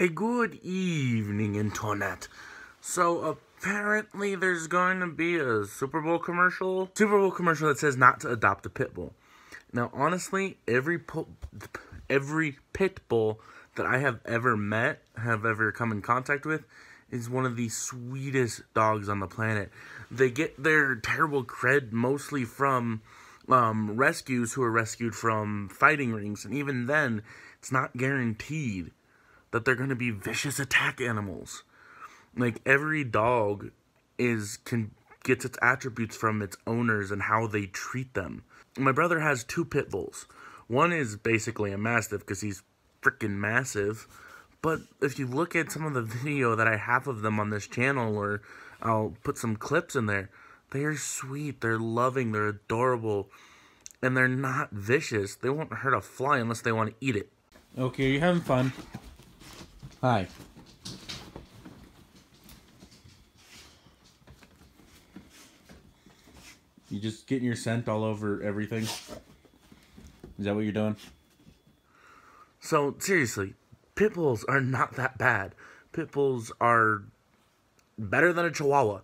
A good evening, Internet. So apparently there's going to be a Super Bowl commercial that says not to adopt a pit bull. Now, honestly, every pit bull that I have ever met, have ever come in contact with, is one of the sweetest dogs on the planet. They get their terrible cred mostly from rescues who are rescued from fighting rings, and even then, it's not guaranteed that they're going to be vicious attack animals. Like, every dog gets its attributes from its owners and how they treat them. My brother has 2 pit bulls. One is basically a mastiff because he's freaking massive. But if you look at some of the video that I have of them on this channel, or I'll put some clips in there, they are sweet, they're loving, they're adorable, and they're not vicious. They won't hurt a fly unless they want to eat it. Okay, are you having fun? Hi. You just getting your scent all over everything? Is that what you're doing? So, seriously, pit bulls are not that bad. Pit bulls are better than a chihuahua.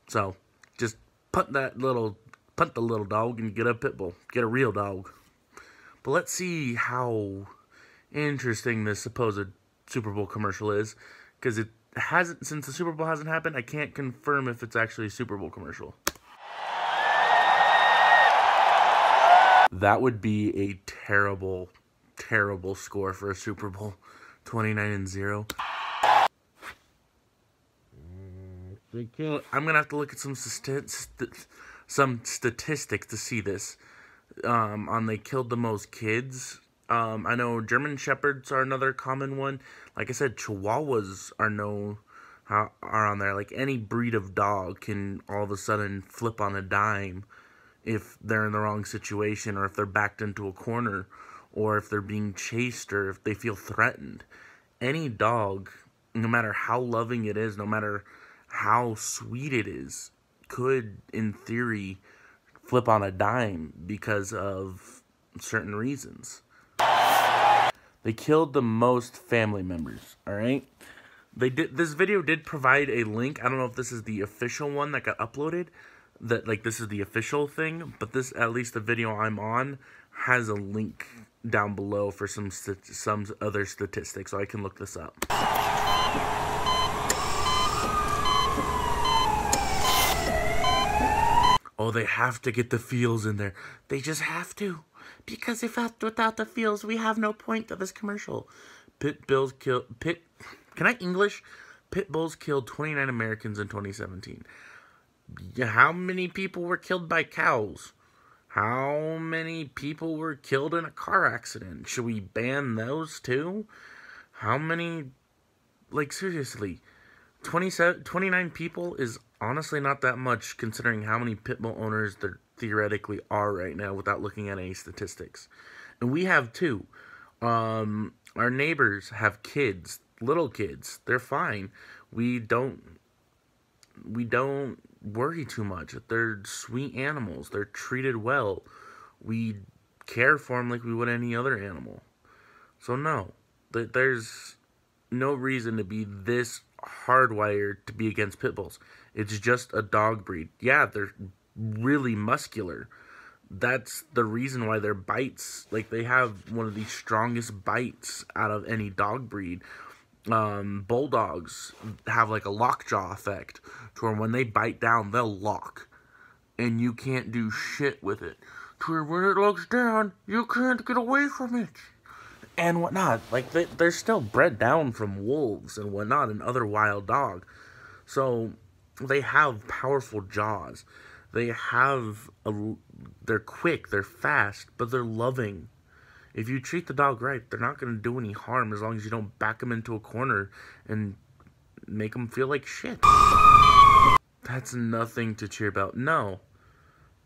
So, just punt the little dog and get a pit bull. Get a real dog. But let's see how interesting this supposed Super Bowl commercial is, because it hasn't, since the Super Bowl hasn't happened, I can't confirm if it's actually a Super Bowl commercial. That would be a terrible, terrible score for a Super Bowl. 29-0. I'm gonna have to look at some statistics to see this. On they killed the most kids. I know German Shepherds are another common one. Like I said, Chihuahuas are on there. Like, any breed of dog can all of a sudden flip on a dime if they're in the wrong situation, or if they're backed into a corner, or if they're being chased, or if they feel threatened. Any dog, no matter how loving it is, no matter how sweet it is, could, in theory, flip on a dime because of certain reasons. They killed the most family members, alright? This video did provide a link. I don't know if this is the official one that got uploaded, that, like, this is the official thing, but this, at least the video I'm on, has a link down below for some other statistics, so I can look this up. Oh, they have to get the feels in there. They just have to. Because without the feels, we have no point to this commercial. Pit bulls killed 29 Americans in 2017. How many people were killed by cows? How many people were killed in a car accident? Should we ban those too? How many, like, seriously, 29 people is honestly not that much, considering how many pit bull owners there theoretically are right now without looking at any statistics. And we have 2. Our neighbors have kids, little kids. They're fine. We don't worry too much. They're sweet animals. They're treated well. We care for them like we would any other animal. So no, there's no reason to be this hardwired to be against pit bulls. It's just a dog breed. Yeah, they're really muscular. That's the reason why their bites, like, they have one of the strongest bites out of any dog breed. Bulldogs have, like, a lockjaw effect, to where when they bite down, they'll lock, and you can't do shit with it. To where when it locks down, you can't get away from it, and whatnot. Like, they're still bred down from wolves and whatnot and other wild dog. So they have powerful jaws. They're quick, they're fast, but they're loving. If you treat the dog right, they're not going to do any harm, as long as you don't back them into a corner and make them feel like shit. That's nothing to cheer about. No.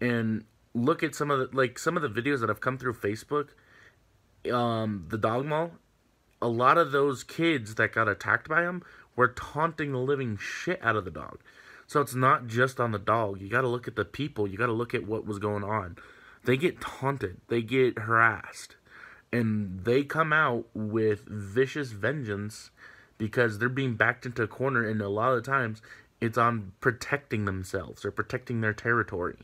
And look at some of the videos that have come through Facebook. The dog mall. A lot of those kids that got attacked by them were taunting the living shit out of the dog. So it's not just on the dog. You got to look at the people. You got to look at what was going on. They get taunted. They get harassed. And they come out with vicious vengeance because they're being backed into a corner, and a lot of times it's on protecting themselves or protecting their territory.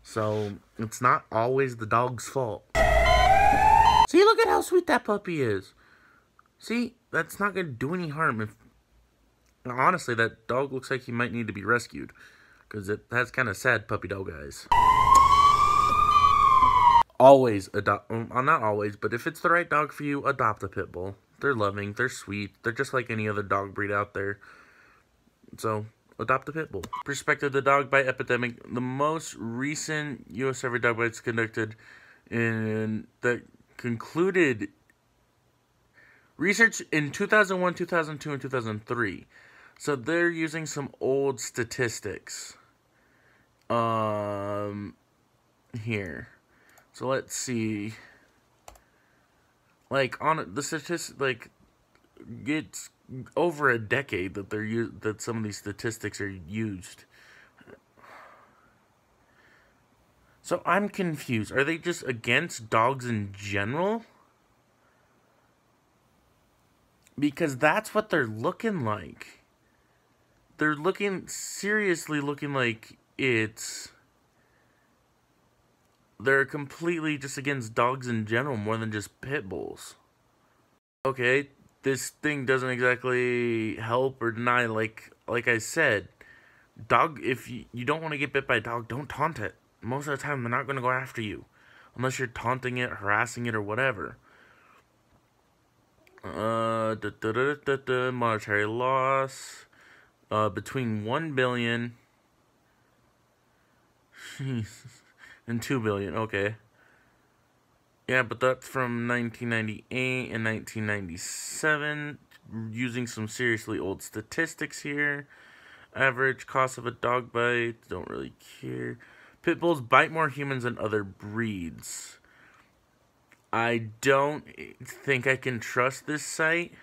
So it's not always the dog's fault. See, look at how sweet that puppy is. See, that's not going to do any harm. If honestly, that dog looks like he might need to be rescued, because that's kind of sad puppy dog eyes. Always adopt, not always, but if it's the right dog for you, adopt a pit bull. They're loving, they're sweet, they're just like any other dog breed out there. So, adopt a pit bull. Perspective of the dog bite epidemic. The most recent U.S. survey dog bites conducted in that concluded research in 2001, 2002, and 2003. So they're using some old statistics. Here. So let's see. Like on the statistics, like it's over a decade that that some of these statistics are used. So I'm confused. Are they just against dogs in general? Because that's what they're looking like. They're seriously looking like they're completely just against dogs in general more than just pit bulls. Okay, this thing doesn't exactly help or deny, like I said. Dog, if you don't want to get bit by a dog, don't taunt it. Most of the time, they're not going to go after you. Unless you're taunting it, harassing it, or whatever. Monetary loss. Between 1 billion and 2 billion. Okay. Yeah, but that's from 1998 and 1997. Using some seriously old statistics here. Average cost of a dog bite. Don't really care. Pit bulls bite more humans than other breeds. I don't think I can trust this site.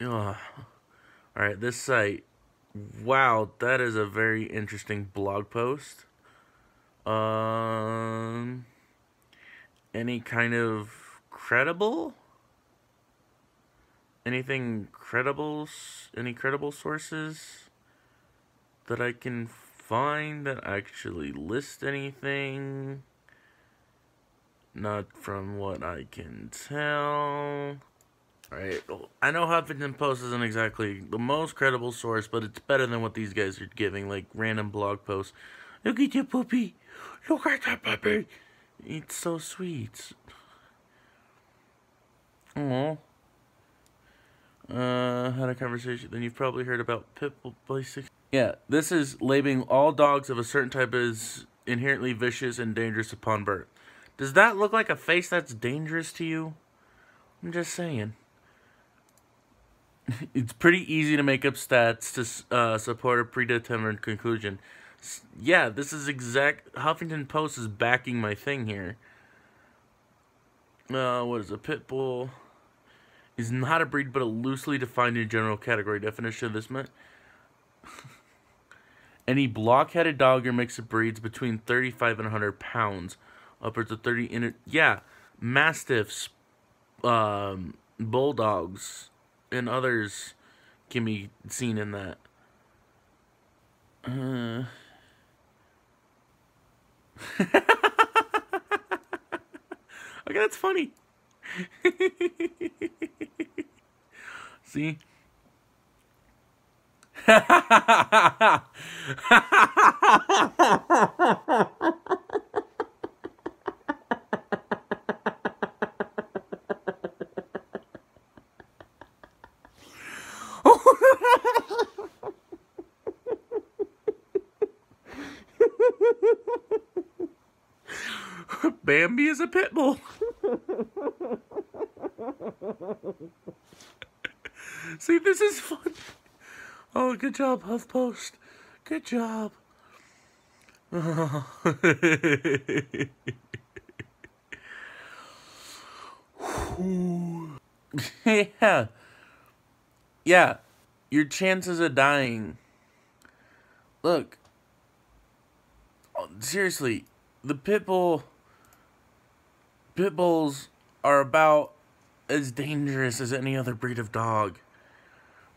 Ugh. Alright, this site. Wow, that is a very interesting blog post. Any kind of credible? Anything credible? Any credible sources that I can find that actually list anything? Not from what I can tell. Alright, I know Huffington Post isn't exactly the most credible source, but it's better than what these guys are giving, like random blog posts. Look at your puppy! Look at that puppy! It's so sweet. Aww. Had a conversation, then you've probably heard about Pitbull basics. Yeah, this is labeling all dogs of a certain type as inherently vicious and dangerous upon birth. Does that look like a face that's dangerous to you? I'm just saying. It's pretty easy to make up stats to support a predetermined conclusion. Yeah, this is exact. Huffington Post is backing my thing here. What is a pit bull? Is not a breed, but a loosely defined in general category. Definition of this meant any block-headed dog or mix of breeds between 35 and 100 pounds, upwards of 30. Yeah, mastiffs, bulldogs, and others can be seen in that. Okay, that's funny. See? Bambi is a pit bull. See, this is fun. Oh, good job, HuffPost. Good job. Yeah. Yeah. Your chances of dying. Look. Seriously, the pit bull Pit bulls are about as dangerous as any other breed of dog.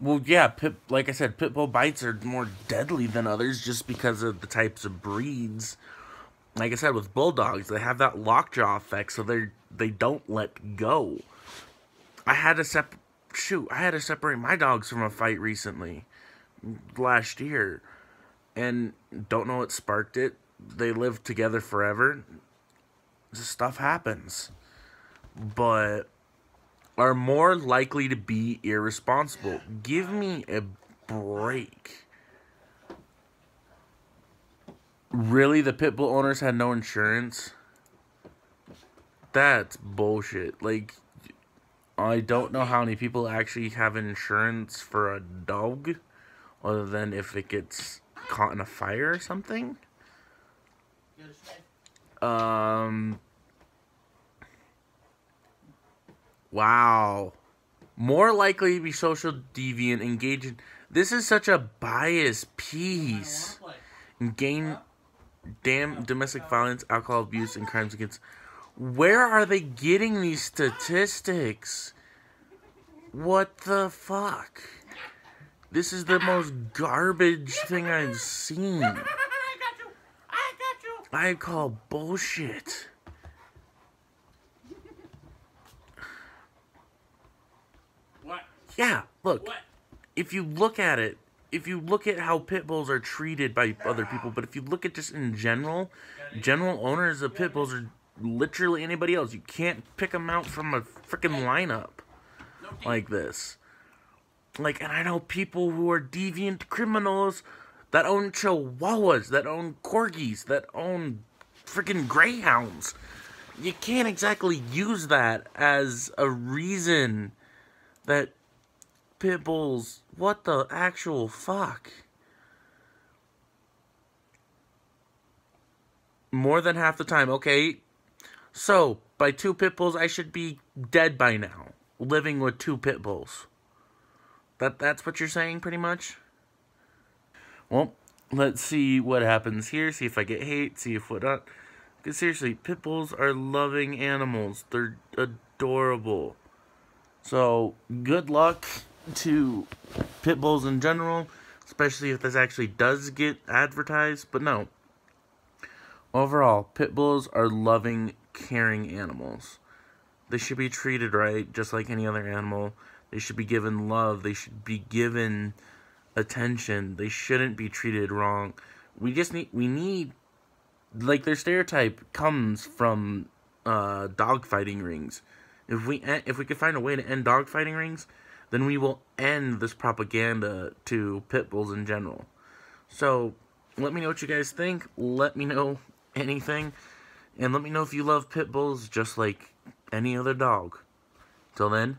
Well, yeah, like I said, pit bull bites are more deadly than others just because of the types of breeds. Like I said, with bulldogs, they have that lockjaw effect, so they don't let go. I had to separate my dogs from a fight recently, last year, and don't know what sparked it. They lived together forever. This stuff happens, but are more likely to be irresponsible. Give me a break. Really, the pit bull owners had no insurance? That's bullshit. Like, I don't know how many people actually have insurance for a dog, other than if it gets caught in a fire or something. Wow. More likely to be social deviant, engage in... This is such a biased piece. Gain domestic violence, alcohol abuse, and crimes against... Where are they getting these statistics? What the fuck? This is the most garbage thing I've seen. I call bullshit. What? Yeah, look. What? If you look at it, if you look at how pit bulls are treated by other people, but if you look at just in general owners of pit bulls are literally anybody else. You can't pick them out from a freaking lineup like this. Like, and I know people who are deviant criminals that own chihuahuas, that own corgis, that own freaking greyhounds. You can't exactly use that as a reason that pit bulls... What the actual fuck? More than half the time, okay. So, by 2 pit bulls, I should be dead by now. Living with 2 pit bulls. That's what you're saying, pretty much? Well, let's see what happens here. See if I get hate. See if what not. Because seriously, pit bulls are loving animals. They're adorable. So, good luck to pit bulls in general. Especially if this actually does get advertised. But no. Overall, pit bulls are loving, caring animals. They should be treated right, just like any other animal. They should be given love. They should be given attention. They shouldn't be treated wrong. We need, like, their stereotype comes from dogfighting rings. If we could find a way to end dogfighting rings, then we will end this propaganda to pit bulls in general. So, let me know what you guys think. Let me know anything. And let me know if you love pit bulls just like any other dog. Till then,